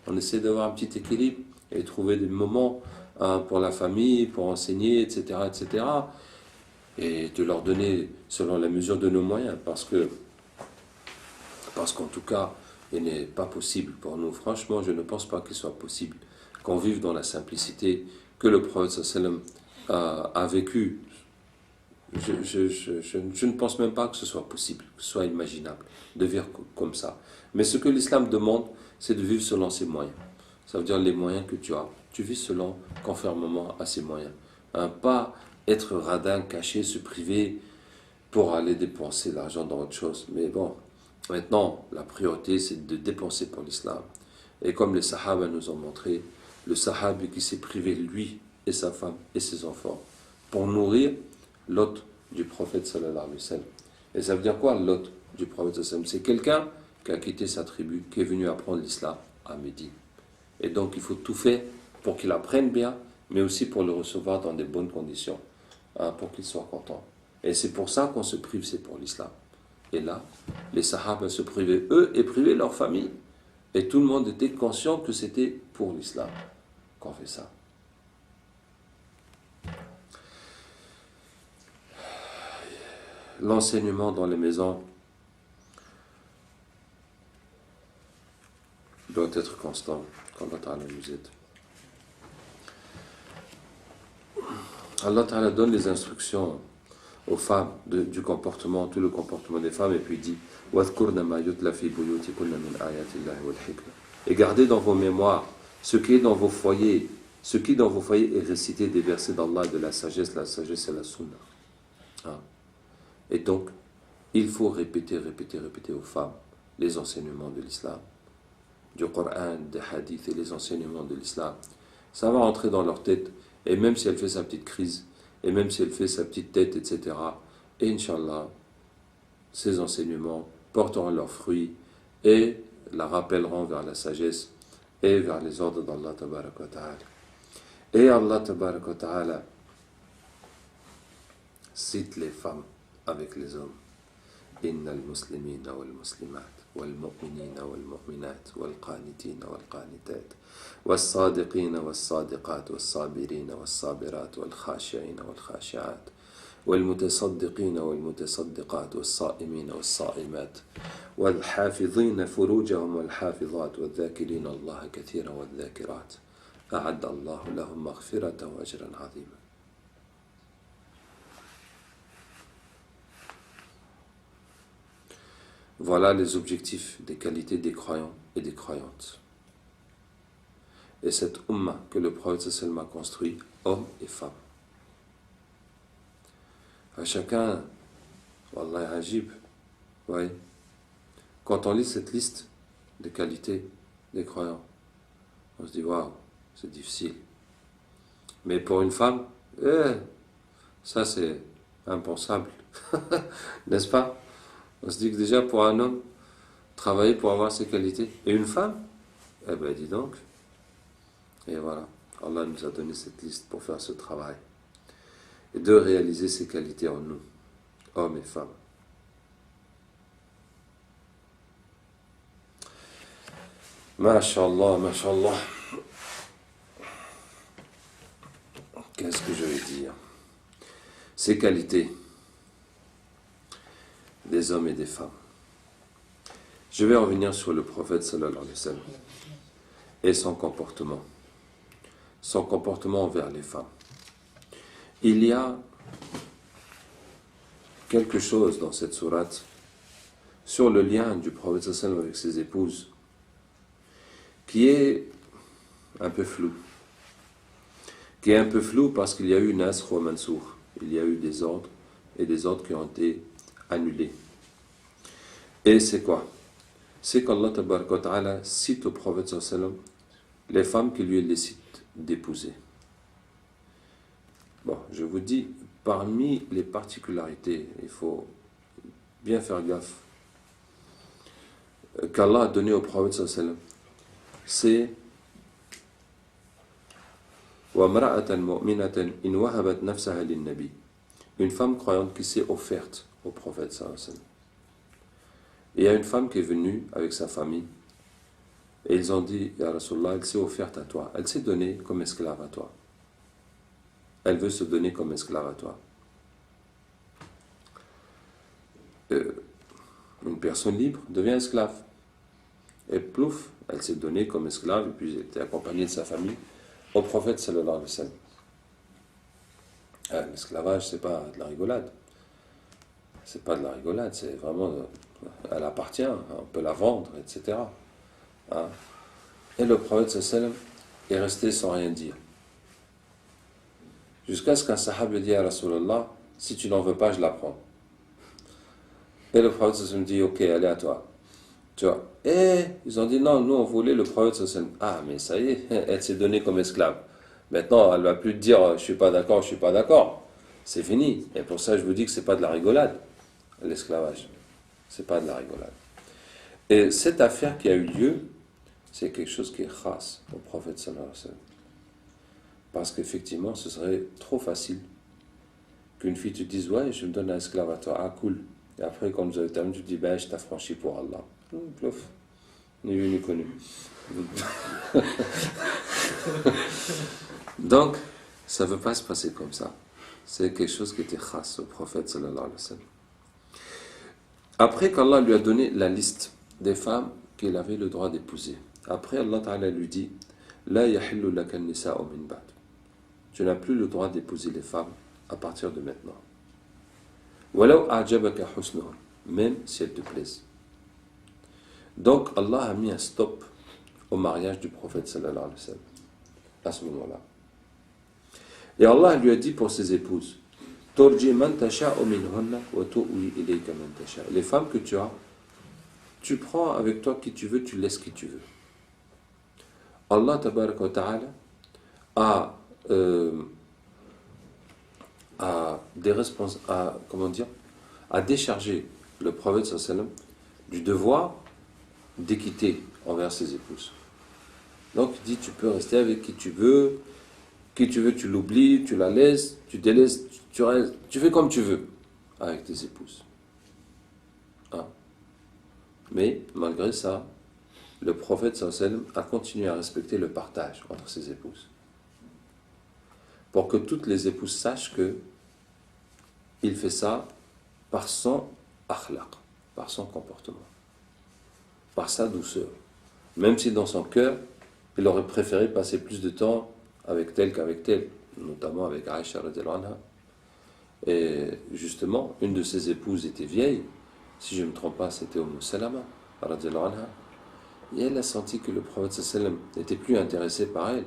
On essaie d'avoir un petit équilibre et trouver des moments pour la famille, pour enseigner, etc., etc. Et de leur donner selon la mesure de nos moyens. Parce qu'en tout cas, il n'est pas possible pour nous. Franchement, je ne pense pas qu'il soit possible qu'on vive dans la simplicité que le prophète sallam a vécu. Je ne pense même pas que ce soit possible, que ce soit imaginable de vivre comme ça. Mais ce que l'islam demande, c'est de vivre selon ses moyens. Ça veut dire les moyens que tu as. Tu vis selon, conformément à ces moyens. Pas être radin, caché, se priver pour aller dépenser l'argent dans autre chose. Mais bon, maintenant, la priorité, c'est de dépenser pour l'islam. Et comme les Sahaba nous ont montré, le Sahabi qui s'est privé, lui et sa femme et ses enfants, pour nourrir l'hôte du prophète sallallahu alayhi wa sallam. Et ça veut dire quoi, l'hôte du prophète sallallahu alayhi wa sallam? C'est quelqu'un qui a quitté sa tribu, qui est venu apprendre l'islam à Médine. Et donc, il faut tout faire pour qu'il apprenne bien, mais aussi pour le recevoir dans des bonnes conditions, pour qu'il soit content. Et c'est pour ça qu'on se prive, c'est pour l'islam. Et là, les Sahaba se privaient eux et privaient leur famille. Et tout le monde était conscient que c'était pour l'islam qu'on fait ça. L'enseignement dans les maisons doit être constant, qu'Allah Ta'ala nous aide. Allah Ta'ala donne les instructions aux femmes du comportement, tout le comportement des femmes, et puis il dit et gardez dans vos mémoires ce qui est dans vos foyers, ce qui dans vos foyers est récité des versets d'Allah, de la sagesse et la sunna. Hein? Et donc, il faut répéter aux femmes les enseignements de l'islam, du Coran, des hadiths et les enseignements de l'islam. Ça va entrer dans leur tête, et même si elle fait sa petite crise, et même si elle fait sa petite tête, etc., et Inch'Allah, ces enseignements porteront leurs fruits et la rappelleront vers la sagesse et vers les ordres d'Allah Tabarak wa Ta'ala. Et Allah Tabarak wa Ta'ala cite les femmes avec les hommes. إن المسلمين والمسلمات والمؤمنين والمؤمنات والقانتين والقانتات والصادقين والصادقات والصابرين والصابرات والخاشعين والخاشعات والمتصدقين والمتصدقات والصائمين والصائمات والحافظين فروجهم والحافظات والذاكرين الله كثيرا والذاكرات أعد الله لهم مغفرة وأجرا عظيما. Voilà les objectifs des qualités des croyants et des croyantes. Et cette umma que le prophète sallam a construit, hommes et femmes. À chacun, Wallah ajib, ouais. Quand on lit cette liste des qualités des croyants, on se dit waouh, c'est difficile. Mais pour une femme, ça c'est impensable, n'est-ce pas? On se dit que déjà pour un homme, travailler pour avoir ces qualités, et une femme, eh ben dis donc. Et voilà, Allah nous a donné cette liste pour faire ce travail. Et de réaliser ces qualités en nous, hommes et femmes. Masha'Allah, Masha'Allah. Qu'est-ce que je vais dire? Ces qualités des hommes et des femmes. Je vais revenir sur le prophète sallallahu alayhi wa sallam et son comportement envers les femmes. Il y a quelque chose dans cette sourate sur le lien du prophète sallallahu alayhi wa sallam avec ses épouses qui est un peu flou. Parce qu'il y a eu nasr wa mansour. Il y a eu des ordres et des ordres qui ont été annulés. Et c'est quoi? C'est qu'Allah Tabaraka wa Ta'ala cite au prophète sallallahu alayhi wa sallam les femmes qui lui est licite d'épouser. Bon, je vous dis, parmi les particularités, il faut bien faire gaffe, qu'Allah a donné au prophète sallallahu alayhi wa sallam, c'est وَمْرَأَةً مُؤْمِنَةً إِنْ وَهَبَتْ نَفْسَهَا لِلنَّبِيِّ. Une femme croyante qui s'est offerte au prophète sallallahu alayhi wa sallam. Et il y a une femme qui est venue avec sa famille Et ils ont dit, Ya Rasulallah, elle s'est offerte à toi. Elle s'est donnée comme esclave à toi. Elle veut se donner comme esclave à toi. Une personne libre devient esclave. Et plouf, elle s'est donnée comme esclave et puis elle était accompagnée de sa famille au prophète sallallahu alayhi wa sallam. L'esclavage, c'est pas de la rigolade. C'est pas de la rigolade, c'est vraiment. Elle appartient, on peut la vendre, etc. Hein. Et le prophète sallallahu alayhi wa sallam est resté sans rien dire. Jusqu'à ce qu'un sahab lui dise à Rasulallah, si tu n'en veux pas, je la prends. Et le prophète sallallahu alayhi wa sallam dit, ok, allez à toi. Tu vois. Et ils ont dit, non, nous on voulait le prophète sallallahu alayhi wa sallam. Ah, mais ça y est, elle s'est donnée comme esclave. Maintenant, elle ne va plus te dire, je suis pas d'accord, je suis pas d'accord. C'est fini. Et pour ça, je vous dis que c'est pas de la rigolade, l'esclavage. C'est pas de la rigolade. Et cette affaire qui a eu lieu, c'est quelque chose qui est khas au prophète sallallahu alayhi wa sallam. Parce qu'effectivement, ce serait trop facile qu'une fille te dise, ouais, je me donne un esclave à toi, ah cool. Et après, quand vous avez terminé, tu te dis, ben, je t'affranchis pour Allah. Plouf. Ni vu ni connu. Donc, ça ne veut pas se passer comme ça. C'est quelque chose qui était khas au prophète sallallahu alayhi wa sallam. Après qu'Allah lui a donné la liste des femmes qu'il avait le droit d'épouser, après Allah Ta'ala lui dit, La yahillu laka nisa'u min ba'd. Tu n'as plus le droit d'épouser les femmes à partir de maintenant. Walau a'jabaka husnuhun, même si elles te plaisent. Donc Allah a mis un stop au mariage du prophète sallallahu alayhi wa sallam à ce moment-là. Et Allah lui a dit pour ses épouses, Turji man tasha'u minhunna wa tu'wi ilayka man tasha'. Les femmes que tu as, tu prends avec toi qui tu veux, tu laisses qui tu veux. Allah tabaraka wa ta'ala a déchargé le prophète sallallahu alayhi wa sallam du devoir d'équité envers ses épouses. Donc il dit, tu peux rester avec qui tu veux, tu l'oublies, tu la laisses, tu délaisses, tu restes, tu fais comme tu veux avec tes épouses. Hein? Mais malgré ça, le prophète sallallahu alayhi wa sallam a continué à respecter le partage entre ses épouses. Pour que toutes les épouses sachent que il fait ça par son akhlaq, par son comportement, par sa douceur. Même si dans son cœur, il aurait préféré passer plus de temps avec tel qu'avec tel, notamment avec Aïcha radhiyallahu anha. Et justement, une de ses épouses était vieille, si je ne me trompe pas, c'était Salama radhiyallahu anha. Et elle a senti que le prophète sallallahu alayhi wa sallam n'était plus intéressé par elle.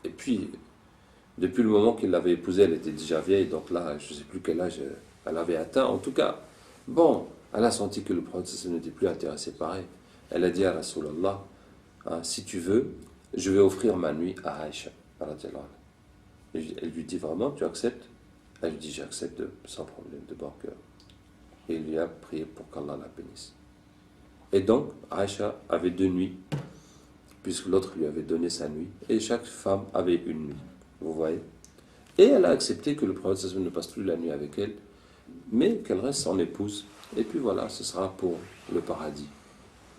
Et puis, depuis le moment qu'il l'avait épousée, elle était déjà vieille, donc là, je ne sais plus quel âge elle avait atteint. En tout cas, bon, elle a senti que le prophète sallallahu alayhi wa sallam n'était plus intéressé par elle. Elle a dit à Rasulallah, si tu veux, je vais offrir ma nuit à Aïcha. Et elle lui dit, vraiment, tu acceptes? Elle lui dit, j'accepte sans problème, de bon cœur. Et il lui a prié pour qu'Allah la bénisse. Et donc, Aïcha avait 2 nuits, puisque l'autre lui avait donné sa nuit, et chaque femme avait une nuit. Vous voyez? Et elle a accepté que le prophète ne passe plus la nuit avec elle, mais qu'elle reste son épouse. Et puis voilà, ce sera pour le paradis,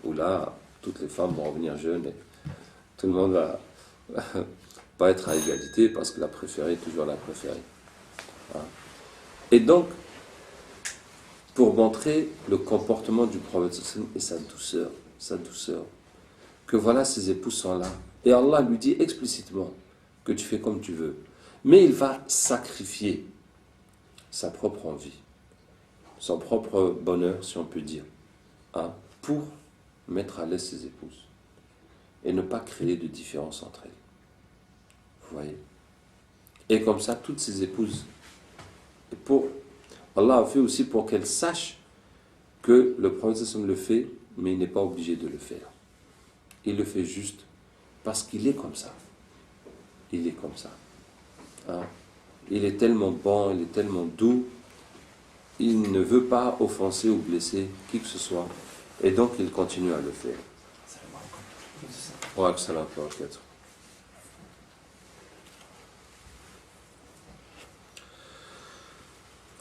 où là, toutes les femmes vont revenir jeunes, et tout le monde va pas être à égalité, parce que la préférée est toujours la préférée. Hein? Et donc, pour montrer le comportement du prophète et sa douceur, que voilà, ses épouses sont là. Et Allah lui dit explicitement que tu fais comme tu veux. Mais il va sacrifier sa propre envie, son propre bonheur, si on peut dire, hein, pour mettre à l'aise ses épouses et ne pas créer de différence entre elles. Vous voyez? Et comme ça, toutes ses épouses, Allah a fait aussi pour qu'elles sachent que le prophète le fait, mais il n'est pas obligé de le faire. Il le fait juste parce qu'il est comme ça. Il est comme ça. Hein? Il est tellement bon, il est tellement doux, il ne veut pas offenser ou blesser qui que ce soit. Et donc il continue à le faire. Wa salam wa barakatuh.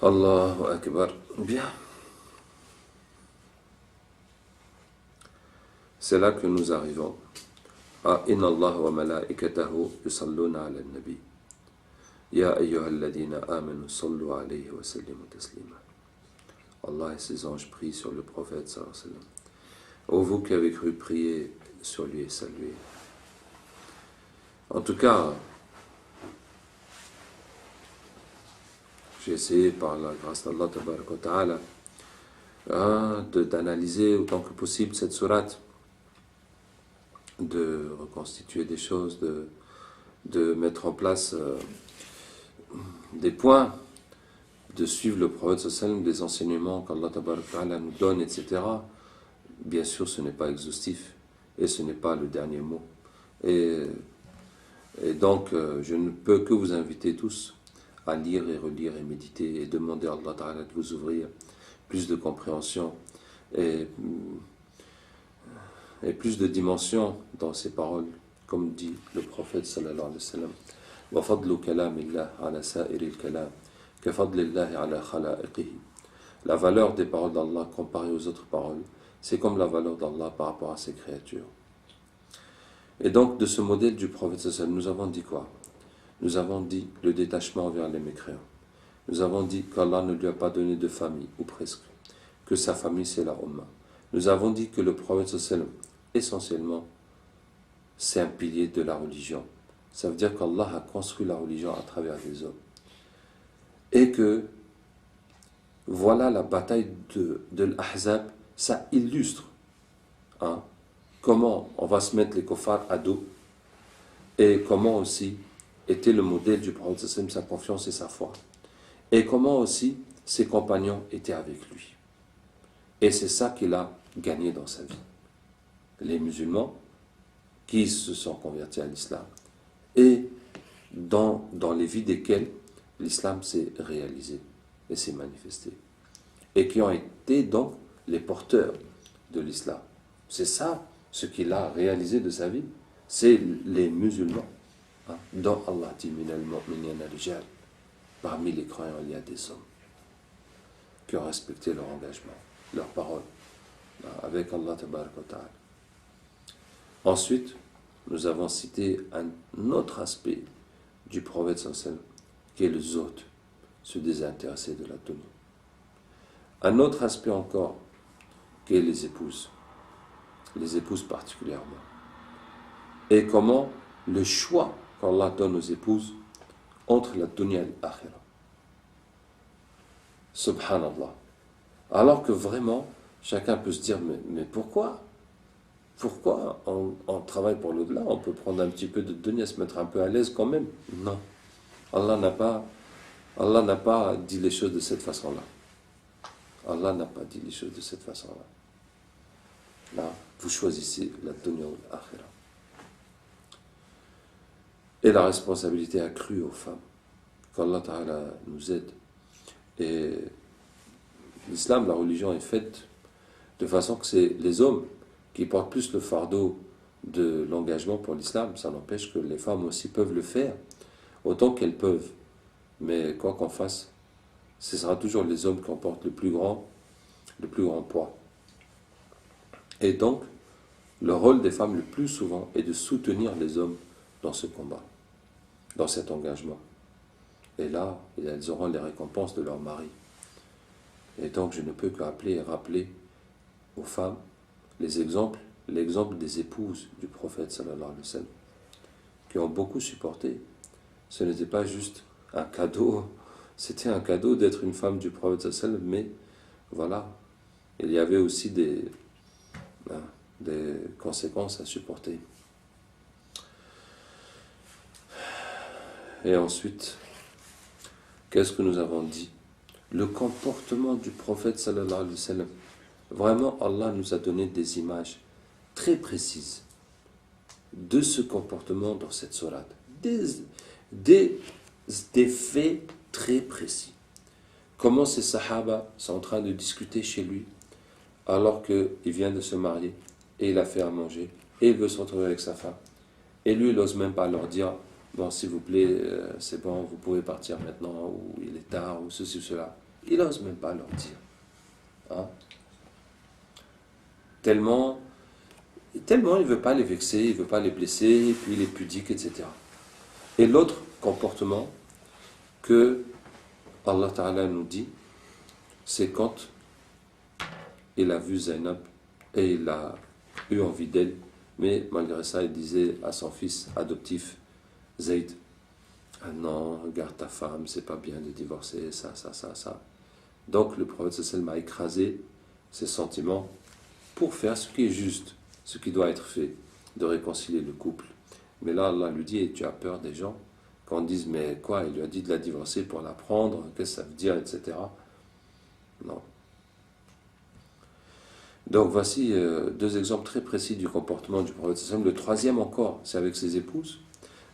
Allahu Akbar. Bien. C'est là que nous arrivons Inna Allah wa malaikatahu yusalluna ala nabi. Ya ayyuhalladhina amanu sallu alayhi wa sallimu taslima. Allah et ses anges prient sur le prophète sallallahu alayhi wa sallam. Ô vous qui avez cru, prier sur lui et saluer. En tout cas, j'ai essayé par la grâce d'Allah tabaraka wa ta'ala d'analyser autant que possible cette sourate, de reconstituer des choses, de mettre en place des points, de suivre le prophète sallam, des enseignements qu'Allah tabaraka wa ta'ala nous donne, etc. Bien sûr, ce n'est pas exhaustif et ce n'est pas le dernier mot. Et donc, je ne peux que vous inviter tous à lire et relire et méditer et demander à Allah Ta'ala de vous ouvrir plus de compréhension et plus de dimension dans ces paroles, comme dit le prophète sallallahu alayhi wa sallam. Wa fadlu kalamillah ala sa'iril kalam ka fadlillahi ala khala'iqihi. La valeur des paroles d'Allah comparée aux autres paroles, c'est comme la valeur d'Allah par rapport à ses créatures. Et donc, de ce modèle du prophète sallallahu alayhi wa sallam, nous avons dit quoi? Nous avons dit le détachement envers les mécréants. Nous avons dit qu'Allah ne lui a pas donné de famille, ou presque, que sa famille c'est la Ummah. Nous avons dit que le prophète sallallahu alayhi wa sallam, essentiellement, c'est un pilier de la religion. Ça veut dire qu'Allah a construit la religion à travers les hommes. Et que, voilà la bataille de l'Ahzab, ça illustre comment on va se mettre les kuffars à dos et comment aussi était le modèle du prophète, sa confiance et sa foi. Et comment aussi ses compagnons étaient avec lui. Et c'est ça qu'il a gagné dans sa vie. Les musulmans qui se sont convertis à l'islam et dans les vies desquelles l'islam s'est réalisé et s'est manifesté. Et qui ont été donc les porteurs de l'islam. C'est ça ce qu'il a réalisé de sa vie. C'est les musulmans. Dont Allah dit parmi les croyants il y a des hommes qui ont respecté leur engagement, leur parole avec Allah tabaraka wa ta'ala. Ensuite, nous avons cité un autre aspect du prophète sallallahu alayhi wa sallam, qui est le zuhd, se désintéresser de la dunya. Un autre aspect encore, qui est les épouses particulièrement. Et comment le choix qu'Allah donne aux épouses entre la dunya et l'akhira. Subhanallah. Alors que vraiment, chacun peut se dire, mais pourquoi on travaille pour l'au-delà? On peut prendre un petit peu de dunya, se mettre un peu à l'aise quand même. Non. Allah n'a pas dit les choses de cette façon-là. Allah n'a pas dit les choses de cette façon-là. Là, vous choisissez la dunya ou l'akhira. Et la responsabilité accrue aux femmes. Qu'Allah Ta'ala nous aide. Et l'islam, la religion est faite de façon que c'est les hommes qui portent plus le fardeau de l'engagement pour l'islam. Ça n'empêche que les femmes aussi peuvent le faire, autant qu'elles peuvent. Mais quoi qu'on fasse, ce sera toujours les hommes qui en portent le plus grand poids. Et donc, le rôle des femmes le plus souvent est de soutenir les hommes dans ce combat, dans cet engagement. Et là, elles auront les récompenses de leur mari. Et donc, je ne peux que appeler et rappeler aux femmes l'exemple des épouses du prophète sallallahu alayhi wa sallam, qui ont beaucoup supporté. Ce n'était pas juste un cadeau, c'était un cadeau d'être une femme du prophète sallallahu alayhi wa sallam, mais voilà, il y avait aussi des conséquences à supporter. Et ensuite, qu'est-ce que nous avons dit? Le comportement du prophète sallallahu alayhi wa sallam. Vraiment, Allah nous a donné des images très précises de ce comportement dans cette sourate. Des faits très précis. Comment ces sahaba sont en train de discuter chez lui alors qu'il vient de se marier et il a fait à manger et il veut se retrouver avec sa femme. Et lui, il n'ose même pas leur dire « Bon, s'il vous plaît, c'est bon, vous pouvez partir maintenant, ou il est tard, ou ceci ou cela. » Il n'ose même pas leur dire. Tellement Et tellement il ne veut pas les vexer, il ne veut pas les blesser, et puis il est pudique, etc. Et l'autre comportement que Allah Ta'ala nous dit, c'est quand il a vu Zainab et il a eu envie d'elle, mais malgré ça, il disait à son fils adoptif, Zayd, ah non, regarde ta femme, c'est pas bien de divorcer, ça. Donc le prophète sallam a écrasé ses sentiments pour faire ce qui est juste, ce qui doit être fait, de réconcilier le couple. Mais là, Allah lui dit, et tu as peur des gens, quand on dise, mais quoi, il lui a dit de la divorcer pour la prendre, qu'est-ce que ça veut dire, etc. Non. Donc voici deux exemples très précis du comportement du prophète sallam. Le troisième encore, c'est avec ses épouses,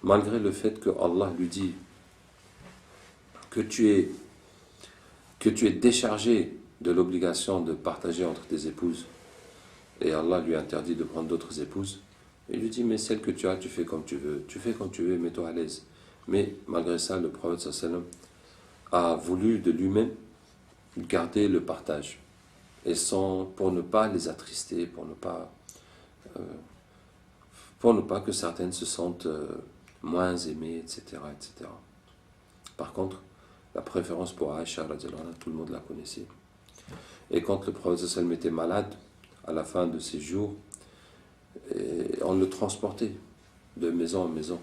malgré le fait que Allah lui dit que tu es déchargé de l'obligation de partager entre tes épouses, et Allah lui interdit de prendre d'autres épouses, il lui dit, mais celle que tu as, tu fais comme tu veux, mets-toi à l'aise. Mais malgré ça, le prophète sallam a voulu de lui-même garder le partage, et pour ne pas les attrister, pour ne pas que certaines se sentent moins aimées, etc., etc. Par contre, la préférence pour Aïcha, tout le monde la connaissait. Et quand le prophète sallam était malade, à la fin de ses jours, on le transportait de maison en maison.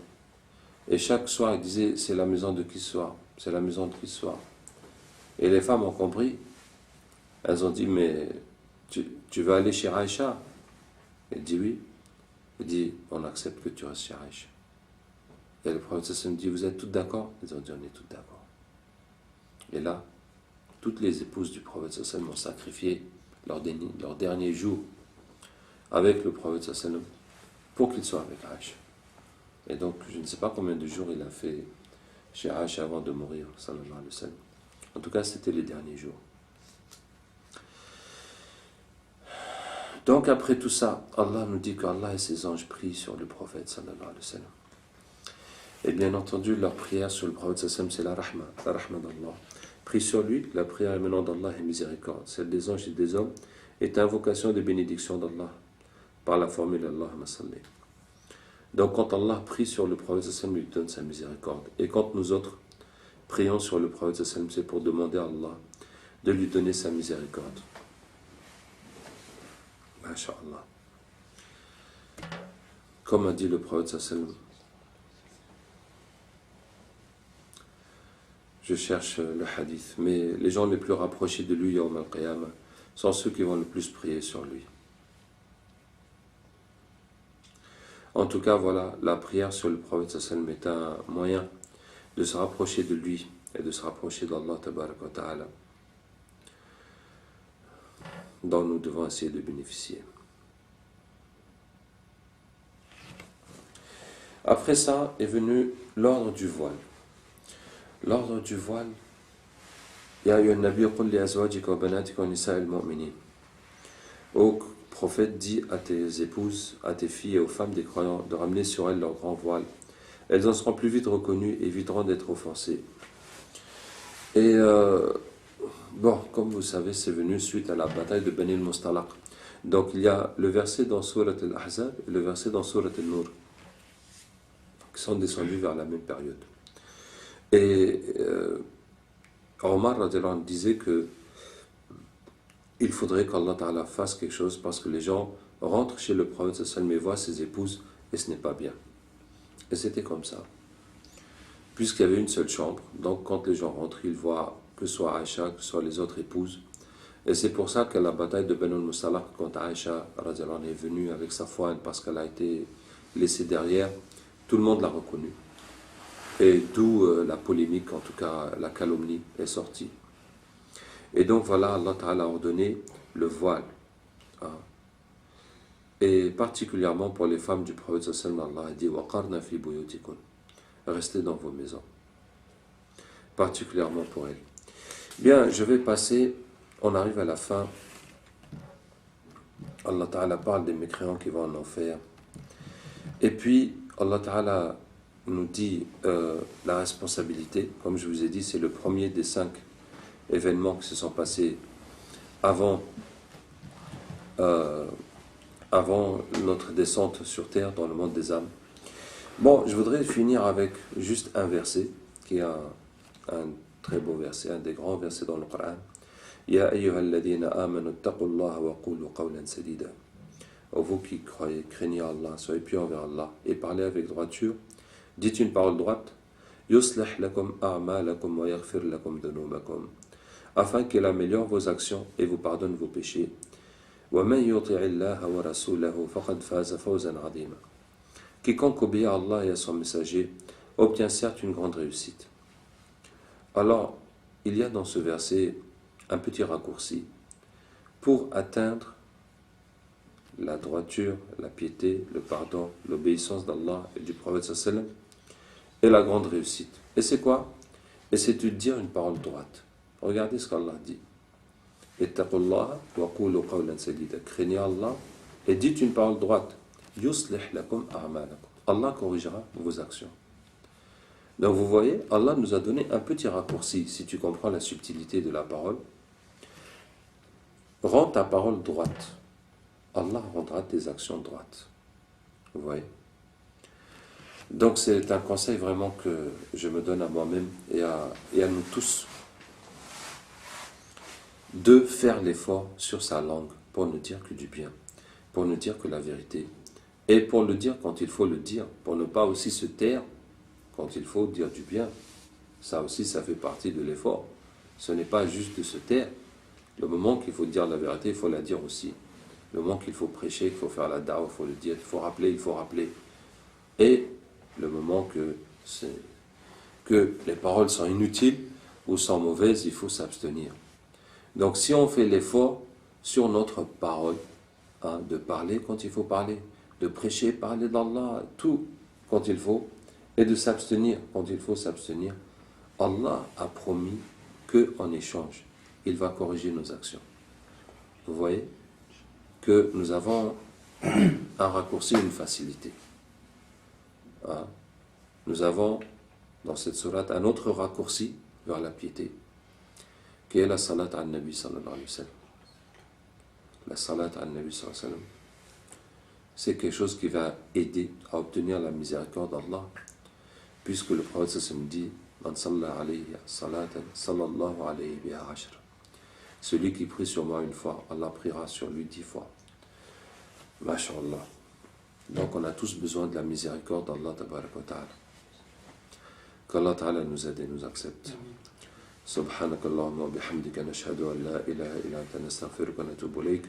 Et chaque soir, il disait, c'est la maison de qui ce soir, c'est la maison de qui ce soir. Et les femmes ont compris. Elles ont dit, mais tu veux aller chez Aïcha? Elle dit oui. Il dit, on accepte que tu restes chez Aïcha. Et le prophète sallam dit, vous êtes toutes d'accord? Ils ont dit, on est toutes d'accord. Et là, toutes les épouses du prophète sallam ont sacrifié leur dernier jour avec le prophète sallam pour qu'il soit avec Aïcha. Et donc, je ne sais pas combien de jours il a fait chez Aïcha avant de mourir, sallallahu alayhi wa sallam. En tout cas, c'était les derniers jours. Donc, après tout ça, Allah nous dit qu'Allah et ses anges prient sur le prophète, sallallahu alayhi wa sallam. Et bien entendu, leur prière sur le prophète, sallallahu alayhi wa sallam, c'est la rahma d'Allah. Prie sur lui, la prière émanant d'Allah est miséricorde. Celle des anges et des hommes est invocation de bénédiction d'Allah par la formule Allahumma salli. Donc quand Allah prie sur le prophète sallam, il lui donne sa miséricorde. Et quand nous autres prions sur le prophète sallam, c'est pour demander à Allah de lui donner sa miséricorde. Masha'Allah. Comme a dit le prophète sallam, je cherche le hadith, mais les gens les plus rapprochés de lui, Yawm al-Qiyamah, sont ceux qui vont le plus prier sur lui. En tout cas, voilà, la prière sur le prophète sallam est un moyen de se rapprocher de lui et de se rapprocher d'Allah tabarak wa ta'ala, dont nous devons essayer de bénéficier. Après ça est venu l'ordre du voile. L'ordre du voile, Ya ayyuhan nabiy qul li azwajika wa banatika wa nisa'il mu'minin. Ô prophète, dis à tes épouses, à tes filles et aux femmes des croyants de ramener sur elles leur grand voile. Elles en seront plus vite reconnues et éviteront d'être offensées. Et bon, comme vous savez, c'est venu suite à la bataille de Bani al-Mustalaq. Donc il y a le verset dans Surat al-Ahzab et le verset dans Surat al-Nur qui sont descendus vers la même période. Et Omar disait que il faudrait qu'Allah Ta'ala fasse quelque chose parce que les gens rentrent chez le prophète sallam et voient ses épouses et ce n'est pas bien. Et c'était comme ça. Puisqu'il y avait une seule chambre, donc quand les gens rentrent, ils voient que ce soit Aïcha, que ce soit les autres épouses. Et c'est pour ça que la bataille de Banu al-Mustalaq, quand Aïcha est venue avec sa foi parce qu'elle a été laissée derrière, tout le monde l'a reconnue. Et d'où la polémique, en tout cas la calomnie, est sortie. Et donc voilà, Allah Ta'ala a ordonné le voile. Hein. Et particulièrement pour les femmes du prophète sallallahu alayhi wa sallam, Allah a dit waqarna fi buyutikum. Restez dans vos maisons. Particulièrement pour elles. Bien, je vais passer, on arrive à la fin. Allah Ta'ala parle des mécréants qui vont en enfer. Et puis, Allah Ta'ala nous dit la responsabilité. Comme je vous ai dit, c'est le premier des 5 événements qui se sont passés avant avant notre descente sur terre dans le monde des âmes. Bon, je voudrais finir avec juste un verset qui est un très beau verset, un des grands versets dans le Coran. Ya ayyuhalladhina amanu taqullaha wa qulu qawlan sadida. Ô vous qui croyez, craignez Allah, soyez pieux envers Allah et parlez avec droiture. Dites une parole droite. Yuslih lakum a'malakum wa yaghfir lakum dhunubakum. Afin qu'il améliore vos actions et vous pardonne vos péchés. Wa man yuti'i Allaha wa rasulahu faqad faza fawzan 'azima. Quiconque obéit à Allah et à son messager obtient certes une grande réussite. Alors, il y a dans ce verset un petit raccourci pour atteindre la droiture, la piété, le pardon, l'obéissance d'Allah et du prophète sallallahu et la grande réussite. Et c'est quoi? Et c'est de dire une parole droite. Regardez ce qu'Allah dit. Ittaqullaha wa qulu qawlan sadida. Craignez Allah et dites une parole droite. Yuslih lakum a'malakum. Allah corrigera vos actions. Donc vous voyez, Allah nous a donné un petit raccourci, si tu comprends la subtilité de la parole. Rends ta parole droite. Allah rendra tes actions droites. Vous voyez? Donc c'est un conseil vraiment que je me donne à moi-même et à nous tous, de faire l'effort sur sa langue pour ne dire que du bien, pour ne dire que la vérité, et pour le dire quand il faut le dire, pour ne pas aussi se taire quand il faut dire du bien. Ça aussi, ça fait partie de l'effort. Ce n'est pas juste de se taire. Le moment qu'il faut dire la vérité, il faut la dire aussi. Le moment qu'il faut prêcher, qu'il faut faire la dawa, il faut le dire, il faut rappeler. Et le moment que les paroles sont inutiles ou sont mauvaises, il faut s'abstenir. Donc si on fait l'effort sur notre parole, de parler quand il faut parler, de prêcher, parler d'Allah, tout quand il faut, et de s'abstenir quand il faut s'abstenir, Allah a promis qu'en échange, il va corriger nos actions. Vous voyez que nous avons un raccourci, une facilité. Nous avons dans cette sourate un autre raccourci vers la piété, qui est la salat al-Nabi sallallahu alayhi wa sallam. La salat al-Nabi sallallahu alayhi wa sallam, c'est quelque chose qui va aider à obtenir la miséricorde d'Allah, puisque le prophète sallallahu dit Man salla alayhi salatan sallallahu alayhi biha ashra. Celui qui prie sur moi une fois, Allah priera sur lui 10 fois. Masha'Allah. Donc on a tous besoin de la miséricorde d'Allah tabarak wa ta'ala. Qu'Allah ta'ala nous aide et nous accepte. سبحانك اللهم وبحمدك نشهد أن لا إله إلا أنت نستغفرك ونتوب إليك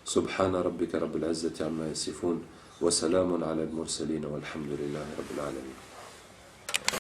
سبحان ربك رب العزة عما يصفون وسلام على المرسلين والحمد لله رب العالمين